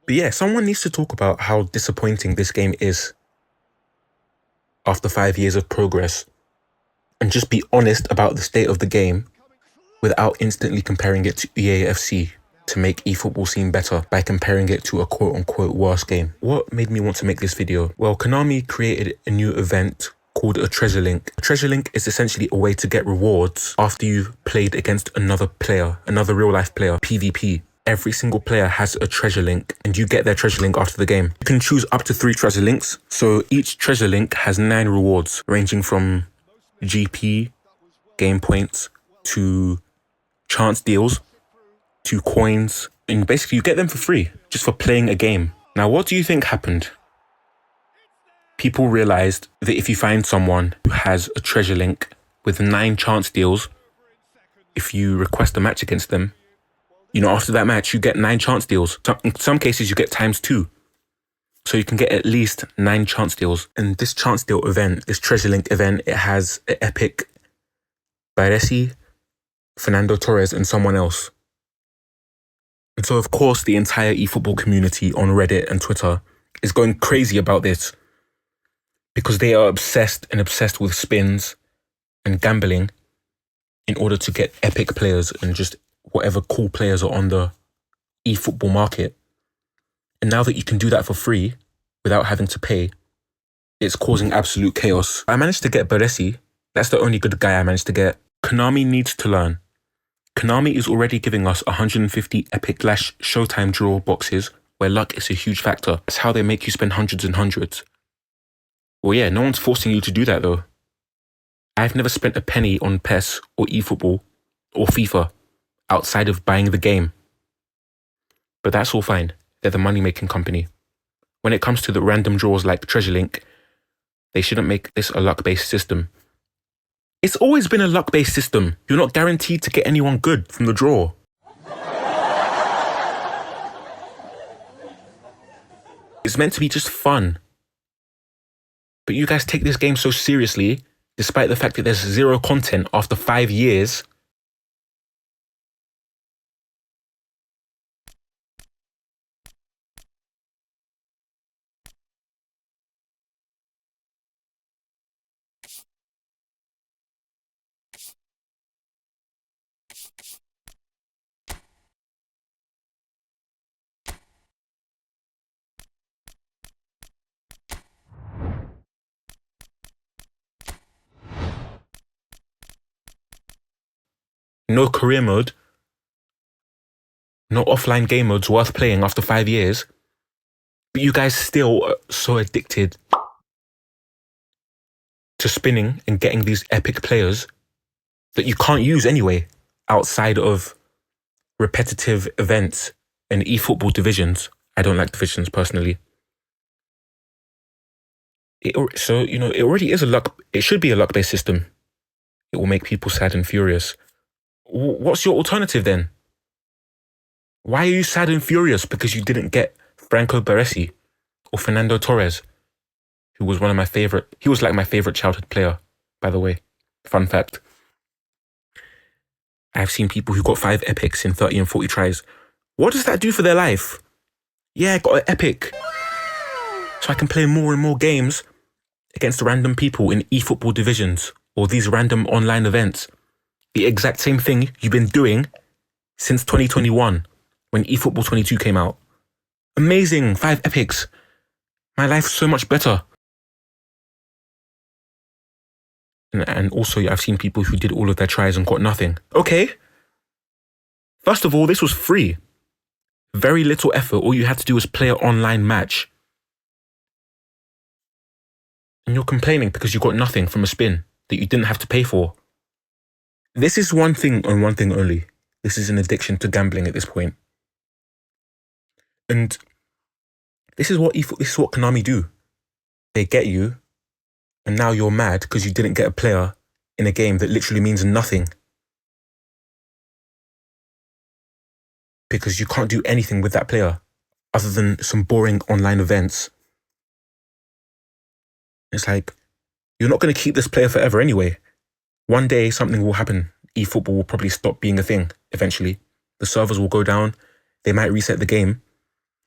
But yeah, someone needs to talk about how disappointing this game is after 5 years of progress and just be honest about the state of the game without instantly comparing it to EAFC to make eFootball seem better by comparing it to a quote-unquote worse game. What made me want to make this video? Well, Konami created a new event called a treasure link. A treasure link is essentially a way to get rewards after you've played against another player, another real-life player, PvP. Every single player has a treasure link and you get their treasure link after the game. You can choose up to 3 treasure links. So each treasure link has 9 rewards ranging from GP, game points, to chance deals, to coins. And basically you get them for free just for playing a game. Now, what do you think happened? People realized that if you find someone who has a treasure link with 9 chance deals, if you request a match against them, after that match, you get 9 chance deals. In some cases, you get ×2. So you can get at least 9 chance deals. And this chance deal event, this treasure link event, it has an epic Baresi, Fernando Torres, and someone else. And so, of course, the entire eFootball community on Reddit and Twitter is going crazy about this because they are obsessed with spins and gambling in order to get epic players and just whatever cool players are on the eFootball market. And now that you can do that for free without having to pay, it's causing absolute chaos. I managed to get Baresi. That's the only good guy I managed to get. Konami needs to learn. Konami is already giving us 150 Epic Lash Showtime draw boxes where luck is a huge factor. That's how they make you spend hundreds and hundreds. Well, yeah, no one's forcing you to do that though. I've never spent a penny on PES or eFootball or FIFA outside of buying the game. But that's all fine. They're the money-making company. When it comes to the random draws like Treasure Link, they shouldn't make this a luck-based system. It's always been a luck-based system. You're not guaranteed to get anyone good from the draw. It's meant to be just fun. But you guys take this game so seriously, despite the fact that there's 0 content after 5 years. No career mode, no offline game modes worth playing after 5 years, but you guys still are so addicted to spinning and getting these epic players that you can't use anyway outside of repetitive events and eFootball divisions. I don't like divisions personally. It already is it should be a luck-based system. It will make people sad and furious. What's your alternative then? Why are you sad and furious because you didn't get Franco Baresi or Fernando Torres, who was one of my favorite? He was like my favorite childhood player, by the way. Fun fact. I've seen people who got 5 epics in 30 and 40 tries. What does that do for their life? Yeah, I got an epic. So I can play more and more games against random people in eFootball divisions or these random online events. The exact same thing you've been doing since 2021 when eFootball 22 came out. Amazing, 5 epics. My life's so much better. And also, I've seen people who did all of their tries and got nothing. Okay. First of all, this was free. Very little effort. All you had to do was play an online match. And you're complaining because you got nothing from a spin that you didn't have to pay for. This is one thing and one thing only. This is an addiction to gambling at this point. And this is what Konami do. They get you, and now you're mad because you didn't get a player in a game that literally means nothing. Because you can't do anything with that player other than some boring online events. It's like, you're not going to keep this player forever anyway. One day something will happen. eFootball will probably stop being a thing eventually. The servers will go down. They might reset the game.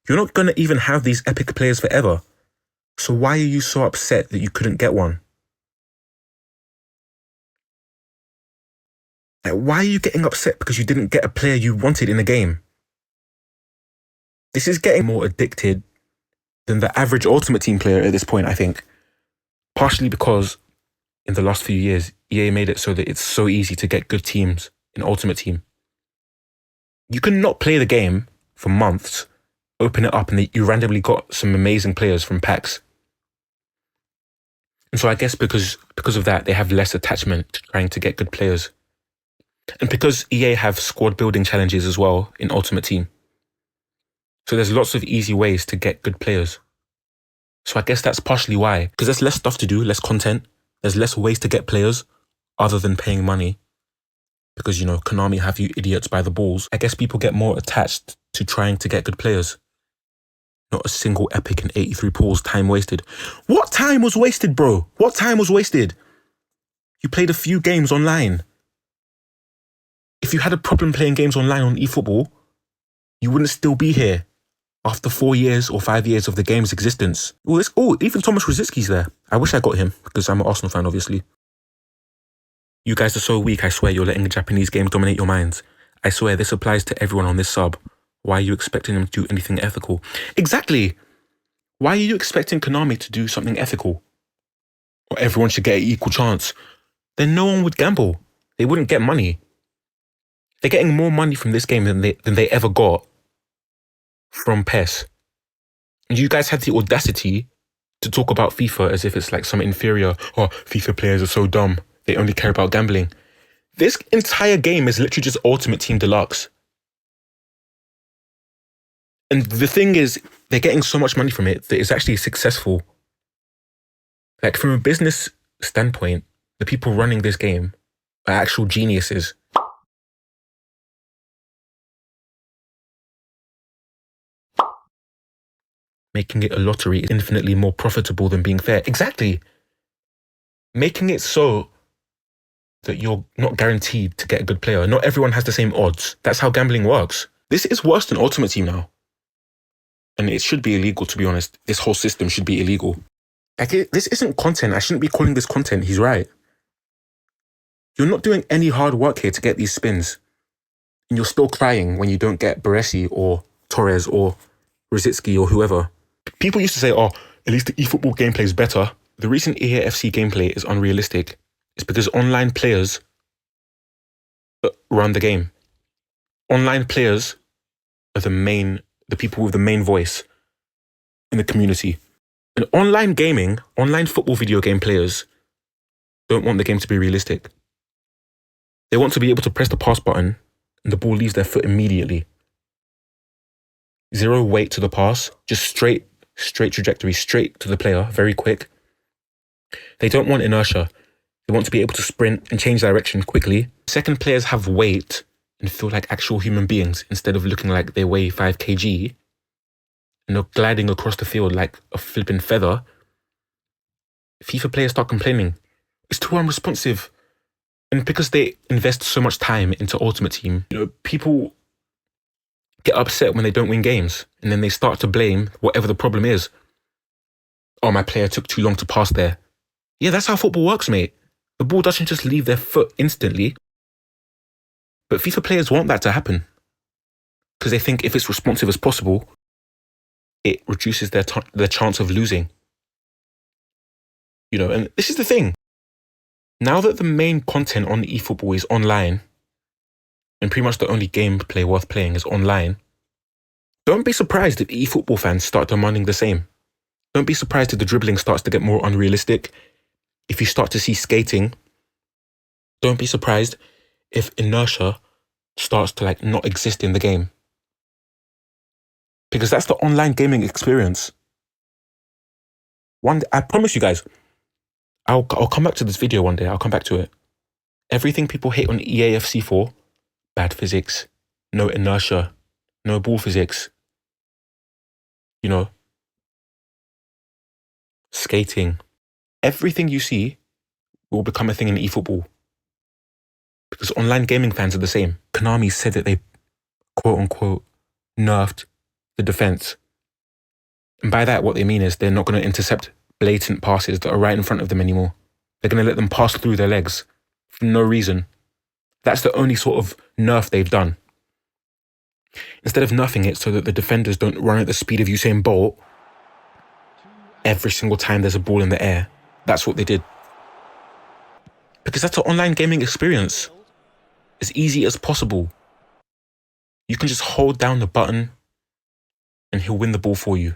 You're not going to even have these epic players forever. So why are you so upset that you couldn't get one? Like, why are you getting upset because you didn't get a player you wanted in the game? This is getting more addicted than the average Ultimate Team player at this point, I think. Partially because in the last few years, EA made it so that it's so easy to get good teams in Ultimate Team. You can not play the game for months, open it up, and you randomly got some amazing players from packs. And so I guess because of that, they have less attachment to trying to get good players. And because EA have squad building challenges as well in Ultimate Team. So there's lots of easy ways to get good players. So I guess that's partially why. Because there's less stuff to do, less content. There's less ways to get players other than paying money. Because, Konami have you idiots by the balls. I guess people get more attached to trying to get good players. Not a single epic and 83 pulls, time wasted. What time was wasted, bro? What time was wasted? You played a few games online. If you had a problem playing games online on eFootball, you wouldn't still be here after 4 years or 5 years of the game's existence. Even Thomas Rosicki's there. I wish I got him because I'm an Arsenal fan, obviously. You guys are so weak, I swear you're letting Japanese games dominate your minds. I swear this applies to everyone on this sub. Why are you expecting them to do anything ethical? Exactly! Why are you expecting Konami to do something ethical? Or everyone should get an equal chance? Then no one would gamble. They wouldn't get money. They're getting more money from this game than they ever got from PES. And you guys had the audacity to talk about FIFA as if it's like some inferior, FIFA players are so dumb. They only care about gambling. This entire game is literally just Ultimate Team Deluxe. And the thing is, they're getting so much money from it that it's actually successful. Like, from a business standpoint, the people running this game are actual geniuses. Making it a lottery is infinitely more profitable than being fair. Exactly. Making it so that you're not guaranteed to get a good player. Not everyone has the same odds. That's how gambling works. This is worse than Ultimate Team now. And it should be illegal, to be honest. This whole system should be illegal. Like, this isn't content. I shouldn't be calling this content. He's right. You're not doing any hard work here to get these spins. And you're still crying when you don't get Baresi or Torres or Rosicki or whoever. People used to say, at least the eFootball gameplay is better. The recent EAFC gameplay is unrealistic. It's because online players run the game. Online players are the people with the main voice in the community. And online gaming, online football video game players don't want the game to be realistic. They want to be able to press the pass button and the ball leaves their foot immediately. Zero weight to the pass, just straight trajectory, straight to the player, very quick. They don't want inertia. They want to be able to sprint and change direction quickly. Second, players have weight and feel like actual human beings instead of looking like they weigh 5 kg and they're gliding across the field like a flipping feather. FIFA players start complaining. It's too unresponsive. And because they invest so much time into Ultimate Team, people get upset when they don't win games. And then they start to blame whatever the problem is. My player took too long to pass there. Yeah, that's how football works, mate. The ball doesn't just leave their foot instantly. But FIFA players want that to happen. Because they think if it's responsive as possible, it reduces their chance of losing. And this is the thing. Now that the main content on eFootball is online, and pretty much the only gameplay worth playing is online, don't be surprised if eFootball fans start demanding the same. Don't be surprised if the dribbling starts to get more unrealistic. If you start to see skating, don't be surprised if inertia starts to not exist in the game. Because that's the online gaming experience. I promise you guys, I'll come back to this video one day. I'll come back to it. Everything people hate on EAFC for, bad physics, no inertia, no ball physics, skating. Everything you see will become a thing in eFootball. Because online gaming fans are the same. Konami said that they, quote unquote, nerfed the defense. And by that, what they mean is they're not going to intercept blatant passes that are right in front of them anymore. They're going to let them pass through their legs for no reason. That's the only sort of nerf they've done. Instead of nerfing it so that the defenders don't run at the speed of Usain Bolt every single time there's a ball in the air, that's what they did. Because that's an online gaming experience. As easy as possible. You can just hold down the button and he'll win the ball for you.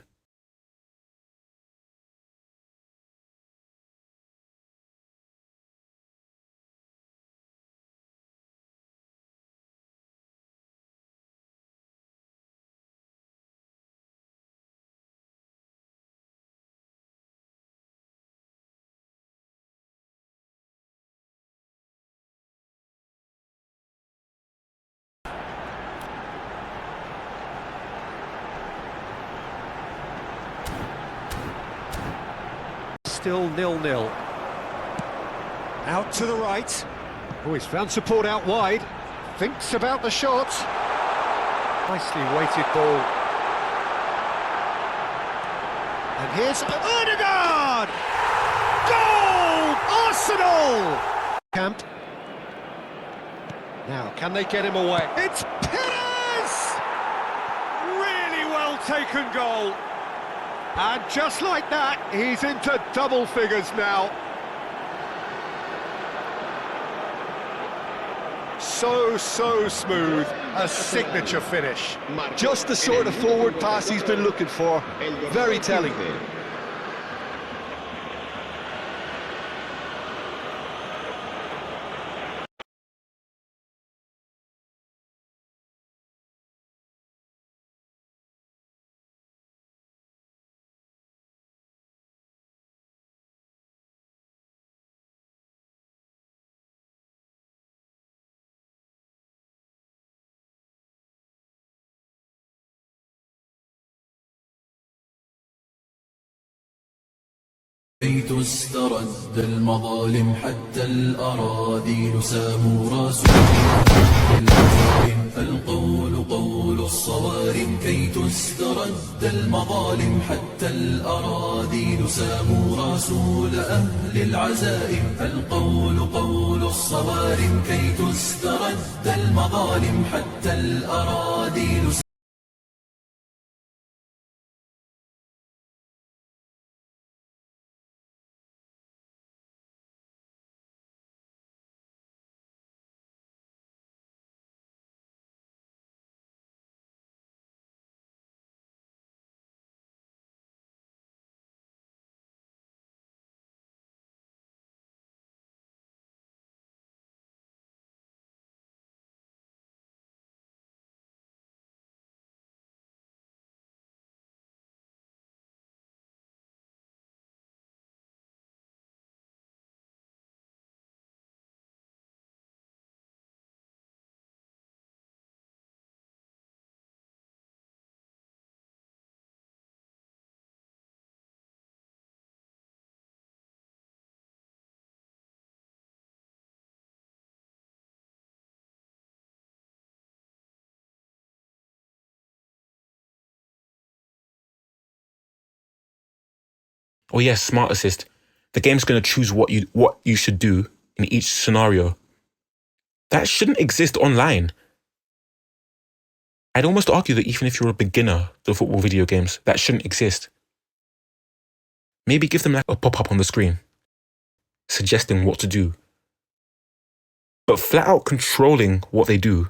Still 0-0. Out to the right. Oh, he's found support out wide. Thinks about the shot. Nicely weighted ball. And here's Odegaard! Goal! Arsenal! Camp. Now, can they get him away? It's Pires! Really well taken goal. And just like that, he's into double figures now. So smooth, a signature finish. Just the sort of forward pass he's been looking for. Very telling. كي تسترد المظالم حتى الأراذيل ساموا راسهم العزائم فالقول قول الصوارم كي تسترد المظالم حتى الأراذيل ساموا رسول أهل العزائم فالقول قول الصوارم كي تسترد المظالم حتى الأراذيل. Oh yes, smart assist. The game's going to choose what you should do in each scenario. That shouldn't exist online. I'd almost argue that even if you're a beginner to football video games, that shouldn't exist. Maybe give them like a pop-up on the screen, suggesting what to do. But flat out controlling what they do.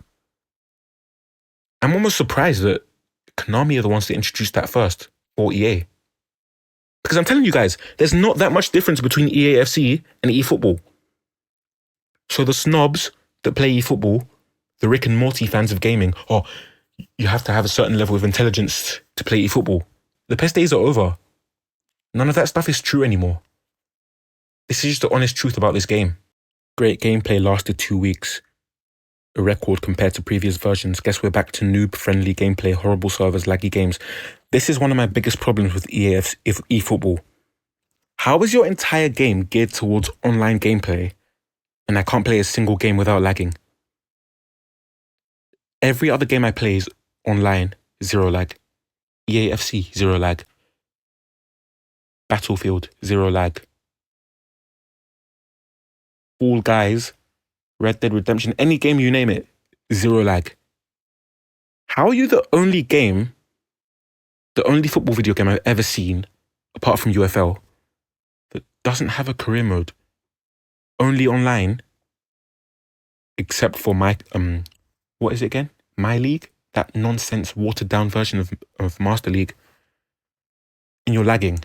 I'm almost surprised that Konami are the ones that introduced that first, or EA. Because I'm telling you guys, there's not that much difference between EAFC and eFootball. So the snobs that play eFootball, the Rick and Morty fans of gaming, you have to have a certain level of intelligence to play eFootball. The PES days are over. None of that stuff is true anymore. This is just the honest truth about this game. Great gameplay lasted 2 weeks. A record compared to previous versions. Guess we're back to noob-friendly gameplay, horrible servers, laggy games. This is one of my biggest problems with eFootball. How is your entire game geared towards online gameplay and I can't play a single game without lagging? Every other game I play is online, zero lag. EAFC, zero lag. Battlefield, 0 lag. Fall Guys, Red Dead Redemption, any game you name it, 0 lag. How are you the only football video game I've ever seen, apart from UFL, that doesn't have a career mode? Only online, except for my, what is it again? My League? That nonsense watered down version of Master League. And you're lagging.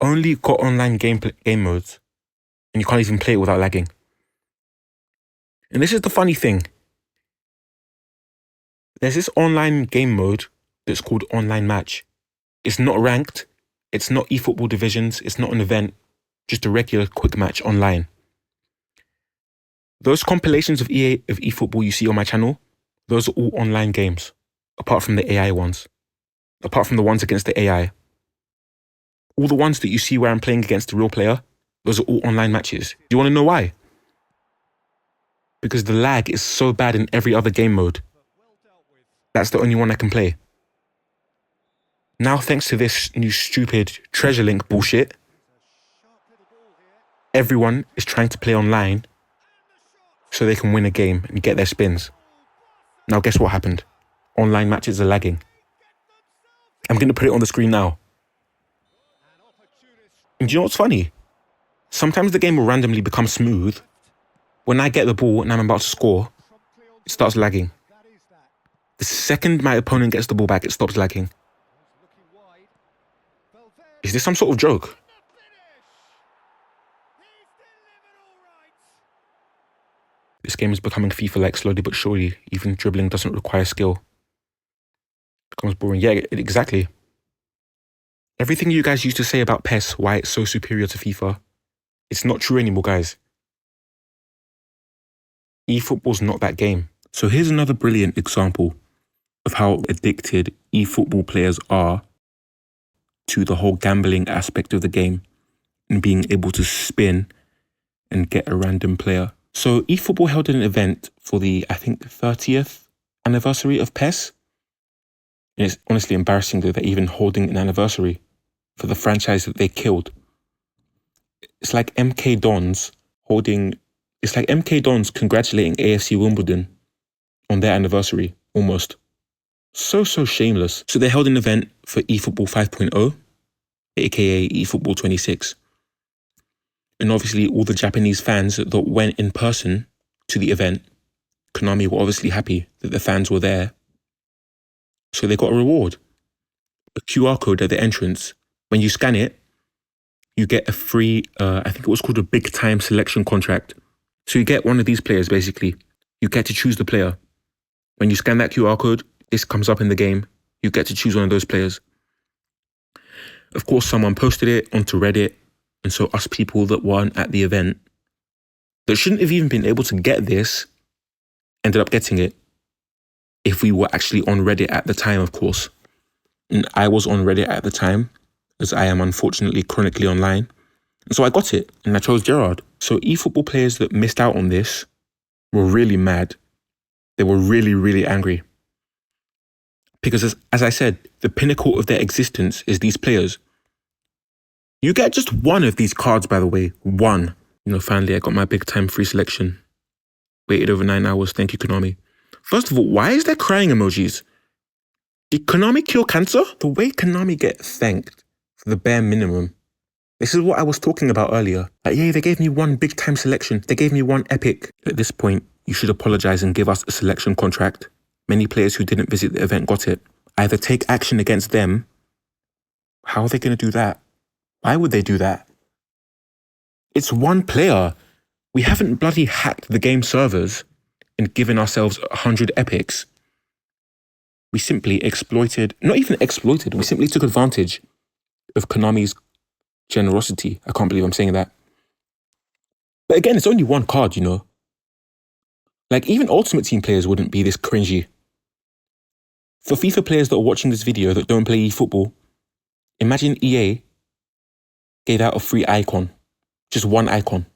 Only got online game modes, and you can't even play it without lagging. And this is the funny thing. There's this online game mode that's called Online Match. It's not ranked. It's not eFootball divisions. It's not an event. Just a regular quick match online. Those compilations of eFootball you see on my channel, those are all online games, apart from the AI ones. Apart from the ones against the AI. All the ones that you see where I'm playing against the real player, those are all online matches. Do you want to know why? Because the lag is so bad in every other game mode. That's the only one I can play. Now, thanks to this new stupid treasure link bullshit, everyone is trying to play online so they can win a game and get their spins. Now, guess what happened? Online matches are lagging. I'm going to put it on the screen now. And do you know what's funny? Sometimes the game will randomly become smooth. When I get the ball and I'm about to score, it starts lagging. The second my opponent gets the ball back, it stops lagging. Is this some sort of joke? This game is becoming FIFA-like slowly but surely. Even dribbling doesn't require skill. It becomes boring. Yeah, exactly. Everything you guys used to say about PES, why it's so superior to FIFA, it's not true anymore, guys. eFootball's not that game. So here's another brilliant example of how addicted eFootball players are to the whole gambling aspect of the game and being able to spin and get a random player. So eFootball held an event for the, I think, 30th anniversary of PES. And it's honestly embarrassing that they're even holding an anniversary for the franchise that they killed. It's like MK Dons congratulating AFC Wimbledon on their anniversary, almost. So shameless. So they held an event for eFootball 5.0, aka eFootball 26. And obviously all the Japanese fans that went in person to the event, Konami were obviously happy that the fans were there. So they got a reward. A QR code at the entrance. When you scan it, you get a free, I think it was called a big time selection contract. So you get one of these players basically. You get to choose the player. When you scan that QR code, this comes up in the game. You get to choose one of those players. Of course, someone posted it onto Reddit. And so us people that weren't at the event, that shouldn't have even been able to get this, ended up getting it. If we were actually on Reddit at the time, of course. And I was on Reddit at the time, as I am unfortunately chronically online. And so I got it, and I chose Gerrard. So eFootball players that missed out on this were really mad. They were really, really angry. Because as I said, the pinnacle of their existence is these players. You get just one of these cards, by the way. One. Finally, I got my big time free selection. Waited over 9 hours. Thank you, Konami. First of all, why is there crying emojis? Did Konami cure cancer? The way Konami get thanked for the bare minimum. This is what I was talking about earlier. Like, yeah, they gave me one big time selection. They gave me one epic. At this point, you should apologize and give us a selection contract. Many players who didn't visit the event got it. Either take action against them. How are they going to do that? Why would they do that? It's one player. We haven't bloody hacked the game servers and given ourselves 100 epics. We simply not even exploited, we simply took advantage of Konami's generosity. I can't believe I'm saying that. But again, it's only one card, Like, even Ultimate Team players wouldn't be this cringy. For FIFA players that are watching this video that don't play eFootball, imagine EA gave out a free icon. Just one icon.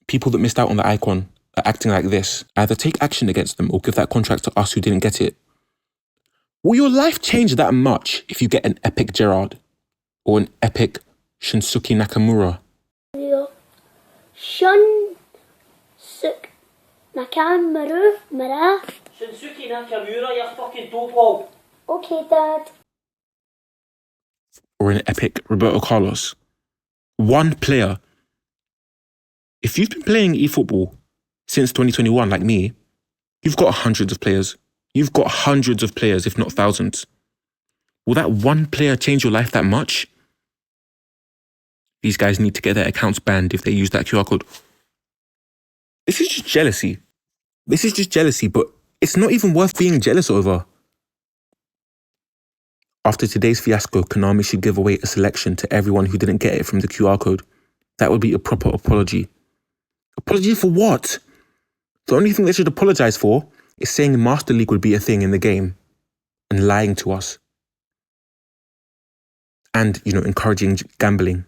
People that missed out on the icon are acting like this. Either take action against them or give that contract to us who didn't get it. Will your life change that much if you get an epic Gerrard or an epic Shinsuke Nakamura? Shinsuke Nakamura. Shinsuke Nakamura, you fucking dope. Okay, Dad. Or an epic Roberto Carlos? One player. If you've been playing eFootball since 2021 like me, you've got hundreds of players. You've got hundreds of players, if not thousands. Will that one player change your life that much? These guys need to get their accounts banned if they use that QR code. This is just jealousy. This is just jealousy, but it's not even worth being jealous over. After today's fiasco, Konami should give away a selection to everyone who didn't get it from the QR code. That would be a proper apology. Apology for what? The only thing they should apologize for is saying Master League would be a thing in the game and lying to us. And, encouraging gambling.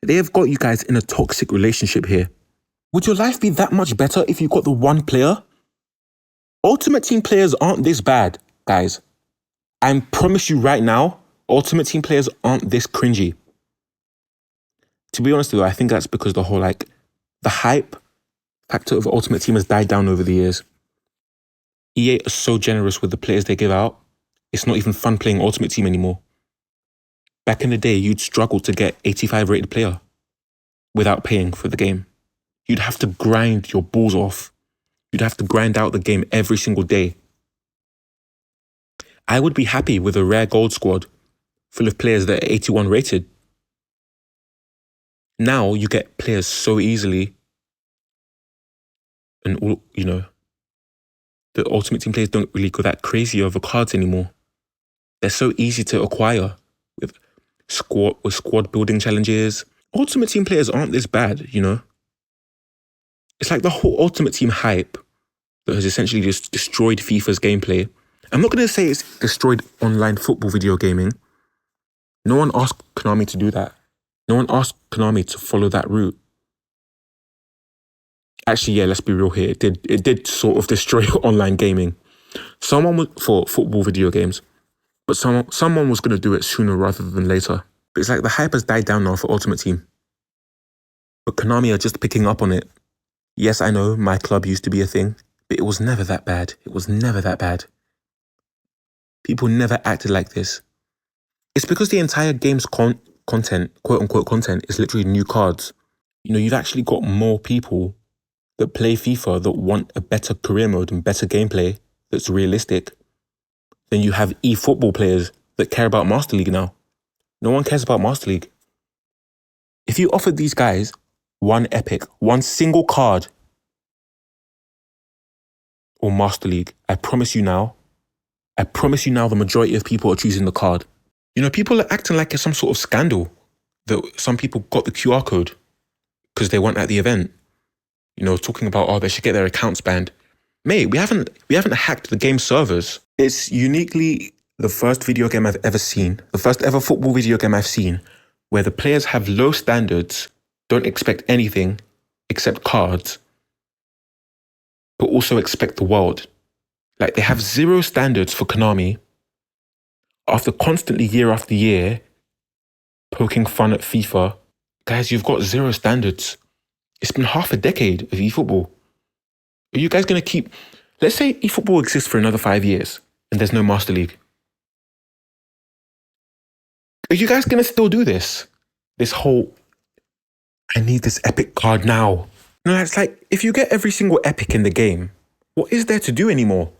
They have got you guys in a toxic relationship here. Would your life be that much better if you got the one player? Ultimate Team players aren't this bad, guys. I promise you right now, Ultimate Team players aren't this cringy. To be honest though, I think that's because the whole the hype factor of Ultimate Team has died down over the years. EA are so generous with the players they give out, it's not even fun playing Ultimate Team anymore. Back in the day, you'd struggle to get 85 rated player without paying for the game. You'd have to grind your balls off. You'd have to grind out the game every single day. I would be happy with a rare gold squad full of players that are 81 rated. Now you get players so easily, and the Ultimate Team players don't really go that crazy over cards anymore. They're so easy to acquire with squad building challenges. Ultimate Team players aren't this bad, It's like the whole Ultimate Team hype that has essentially just destroyed FIFA's gameplay. I'm not going to say it's destroyed online football video gaming. No one asked Konami to do that. No one asked Konami to follow that route. Actually, yeah, let's be real here. It did sort of destroy online gaming. Someone was for football video games, but someone was going to do it sooner rather than later. But it's like the hype has died down now for Ultimate Team. But Konami are just picking up on it. Yes, I know my club used to be a thing, but it was never that bad. It was never that bad. People never acted like this. It's because the entire game's content, quote-unquote content, is literally new cards. You've actually got more people that play FIFA that want a better career mode and better gameplay that's realistic than you have eFootball players that care about Master League now. No one cares about Master League. If you offered these guys one single card or Master League, I promise you now the majority of people are choosing the card. People are acting like it's some sort of scandal that some people got the QR code because they weren't at the event. Talking about, they should get their accounts banned. Mate, we haven't hacked the game servers. It's uniquely the first video game I've ever seen, the first ever football video game I've seen, where the players have low standards, don't expect anything except cards, but also expect the world. They have zero standards for Konami. After constantly year after year poking fun at FIFA, guys, you've got zero standards. It's been half a decade of eFootball. Are you guys going to keep... Let's say eFootball exists for another 5 years and there's no Master League. Are you guys going to still do this? This whole, I need this epic card now. It's like, if you get every single epic in the game, what is there to do anymore?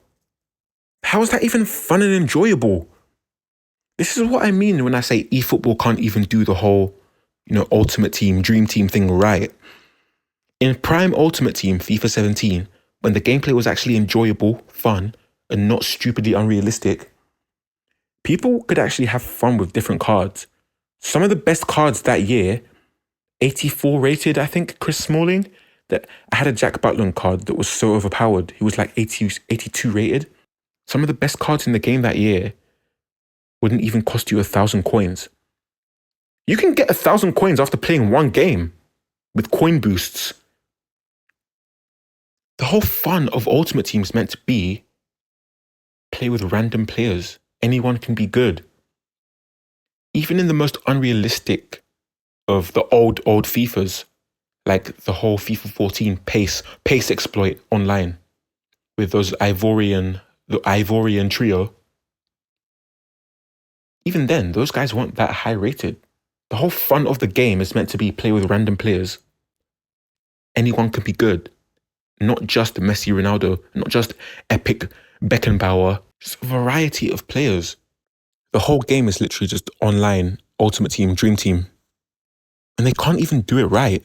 How is that even fun and enjoyable? This is what I mean when I say eFootball can't even do the whole, Ultimate Team, Dream Team thing right. In prime Ultimate Team, FIFA 17, when the gameplay was actually enjoyable, fun, and not stupidly unrealistic, people could actually have fun with different cards. Some of the best cards that year, 84 rated, I think, Chris Smalling, that I had a Jack Butland card that was so overpowered. He was 82 rated. Some of the best cards in the game that year wouldn't even cost you 1,000 coins. You can get 1,000 coins after playing one game with coin boosts. The whole fun of Ultimate Team is meant to be play with random players. Anyone can be good. Even in the most unrealistic of the old FIFAs, like the whole FIFA 14 pace exploit online with the Ivorian trio. Even then, those guys weren't that high rated. The whole fun of the game is meant to be play with random players. Anyone can be good. Not just Messi, Ronaldo, not just epic Beckenbauer, just a variety of players. The whole game is literally just online, Ultimate Team, Dream Team. And they can't even do it right.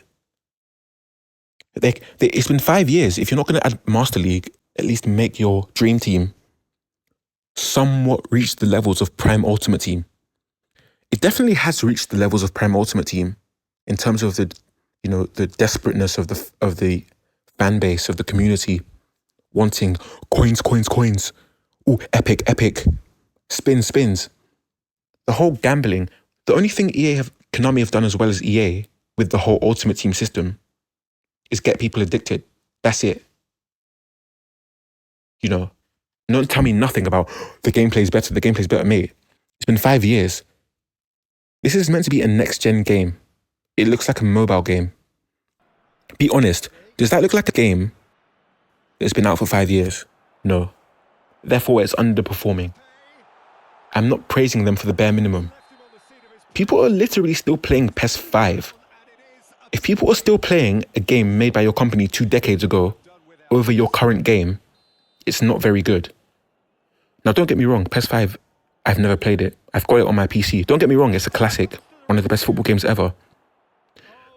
It's been 5 years. If you're not going to add Master League, at least make your Dream Team somewhat reach the levels of Prime Ultimate Team. It definitely has reached the levels of Prime Ultimate Team in terms of the desperateness of the fan base, of the community, wanting coins. Ooh, epic. Spins. The whole gambling. The only thing Konami have done as well as EA with the whole Ultimate Team system is get people addicted. That's it. Don't tell me nothing about the gameplay's better, mate. It's been 5 years. This is meant to be a next-gen game. It looks like a mobile game. Be honest, does that look like a game that's been out for 5 years? No. Therefore, it's underperforming. I'm not praising them for the bare minimum. People are literally still playing PES 5. If people are still playing a game made by your company 2 decades ago over your current game, it's not very good. Now, don't get me wrong, PES 5, I've never played it. I've got it on my PC. Don't get me wrong, it's a classic. One of the best football games ever.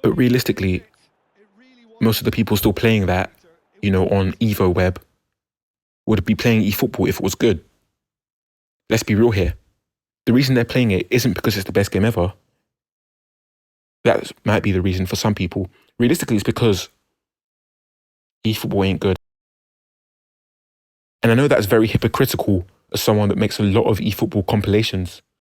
But realistically, most of the people still playing that, on Evo Web, would be playing eFootball if it was good. Let's be real here. The reason they're playing it isn't because it's the best game ever. That might be the reason for some people. Realistically, it's because eFootball ain't good. And I know that's very hypocritical as someone that makes a lot of eFootball compilations.